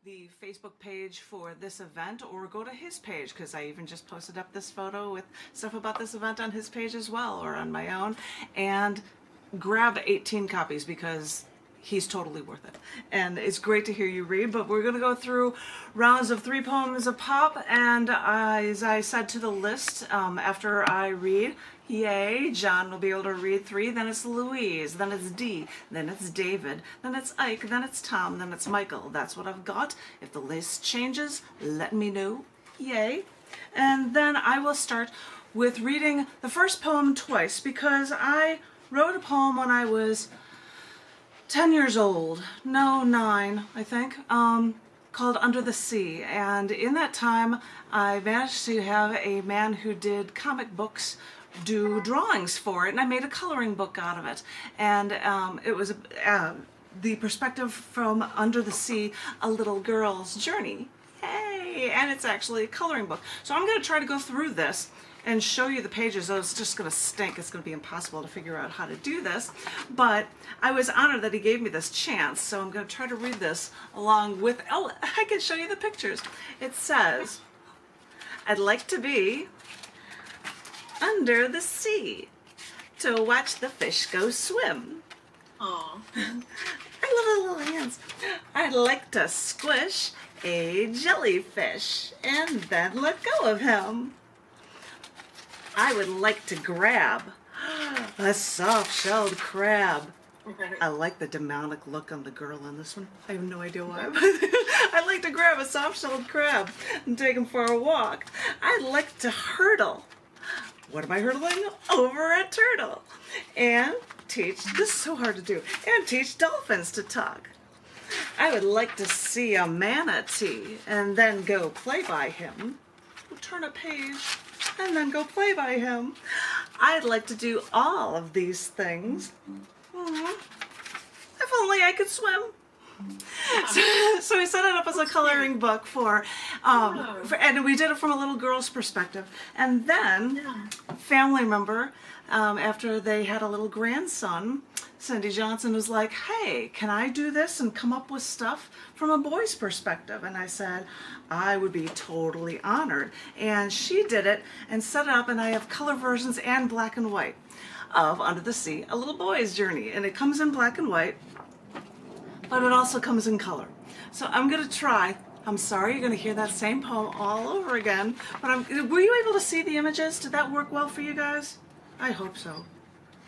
the Facebook page for this event or go to his page, because I even just posted up this photo with stuff about this event on his page as well, or on my own, and grab 18 copies because he's totally worth it. And it's great to hear you read, but we're going to go through rounds of 3 poems a pop, and as I said to the list, after I read, yay, John will be able to read 3, then it's Louise, then it's Dee, then it's David, then it's Ike, then it's Tom, then it's Michael. That's what I've got. If the list changes, let me know. Yay. And then I will start with reading the first poem twice, because I wrote a poem when I was 10 years old, no, 9, I think, called Under the Sea. And in that time, I managed to have a man who did comic books do drawings for it, and I made a coloring book out of it. And it was the perspective from Under the Sea, a little girl's journey. Yay! And it's actually a coloring book. So I'm going to try to go through this and show you the pages. Oh, it's just going to stink. It's going to be impossible to figure out how to do this. But I was honored that he gave me this chance, so I'm going to try to read this along with, oh, I can show you the pictures. It says, I'd like to be under the sea to watch the fish go swim. Aww. I love the little hands. I'd like to squish a jellyfish and then let go of him. I would like to grab a soft-shelled crab. I like the demonic look on the girl on this one. I have no idea why. I'd like to grab a soft-shelled crab and take him for a walk. I'd like to hurdle. What am I hurdling? Over a turtle. And teach, this is so hard to do, and teach dolphins to talk. I would like to see a manatee and then go play by him. We'll turn a page and then go play by him. I'd like to do all of these things. If only I could swim. So we set it up as a coloring book and we did it from a little girl's perspective. And then a family member, after they had a little grandson, Cindy Johnson, was like, hey, can I do this and come up with stuff from a boy's perspective? And I said, I would be totally honored. And she did it and set it up, and I have color versions and black and white of Under the Sea, a little boy's journey. And it comes in black and white, but it also comes in color. So I'm going to try. I'm sorry you're going to hear that same poem all over again, but were you able to see the images? Did that work well for you guys? I hope so.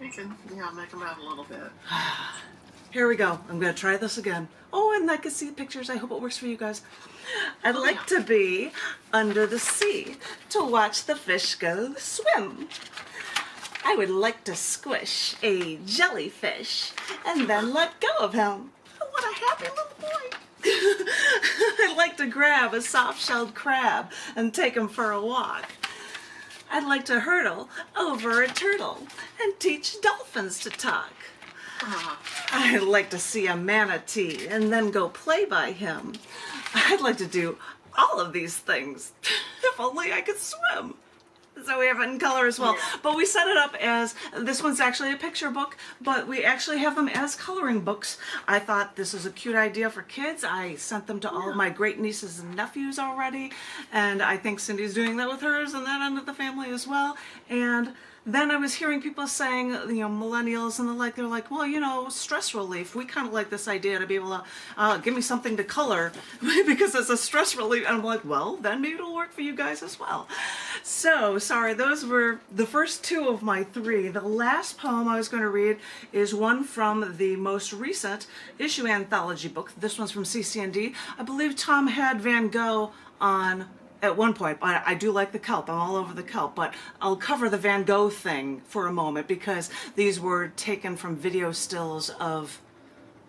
You can, make them out a little bit. Here we go. I'm going to try this again. Oh, and I can see pictures. I hope it works for you guys. I'd like to be under the sea to watch the fish go swim. I would like to squish a jellyfish and then let go of him. What a happy little boy. I'd like to grab a soft-shelled crab and take him for a walk. I'd like to hurdle over a turtle and teach dolphins to talk. I'd like to see a manatee and then go play by him. I'd like to do all of these things. If only I could swim. So we have it in color as well. Yeah. But we set it up as, this one's actually a picture book, but we actually have them as coloring books. I thought this was a cute idea for kids. I sent them to all of my great nieces and nephews already, and I think Cindy's doing that with hers and that end of the family as well. And then I was hearing people saying, millennials and the like, they're like, well, stress relief. We kind of like this idea to be able to give me something to color because it's a stress relief. And I'm like, well, then maybe it'll work for you guys as well. So, sorry, those were the first 2 of my 3. The last poem I was going to read is one from the most recent issue anthology book. This one's from cc&d. I believe Tom had Van Gogh on at one point, but I do like the kelp. I'm all over the kelp, but I'll cover the Van Gogh thing for a moment because these were taken from video stills of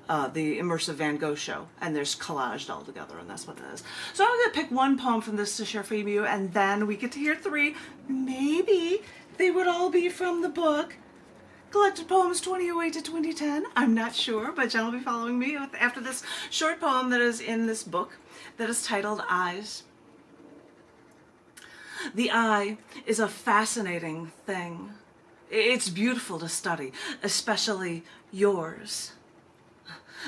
the immersive Van Gogh show, and there's collaged all together, and that's what it is. So I'm going to pick one poem from this to share for you, and then we get to hear 3. Maybe they would all be from the book Collected Poems 2008 to 2010. I'm not sure, but Jen will be following me after this short poem that is in this book that is titled Eyes. The eye is a fascinating thing. It's beautiful to study, especially yours.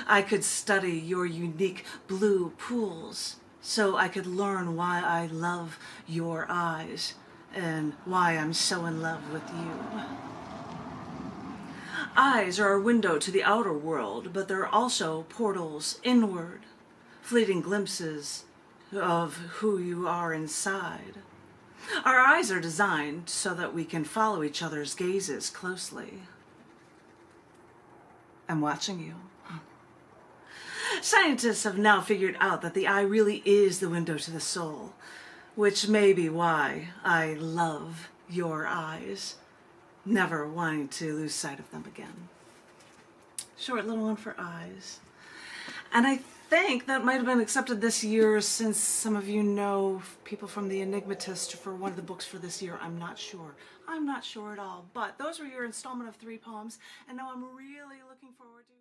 I could study your unique blue pools so I could learn why I love your eyes and why I'm so in love with you. Eyes are our window to the outer world, but they're also portals inward, fleeting glimpses of who you are inside. Our eyes are designed so that we can follow each other's gazes closely. I'm watching you. Scientists have now figured out that the eye really is the window to the soul, which may be why I love your eyes, never wanting to lose sight of them again. Short little one for eyes. And I think that might have been accepted this year since some of you know people from the Enigmatist for one of the books for this year. I'm not sure. I'm not sure at all. But those were your installment of 3 poems. And now I'm really looking forward to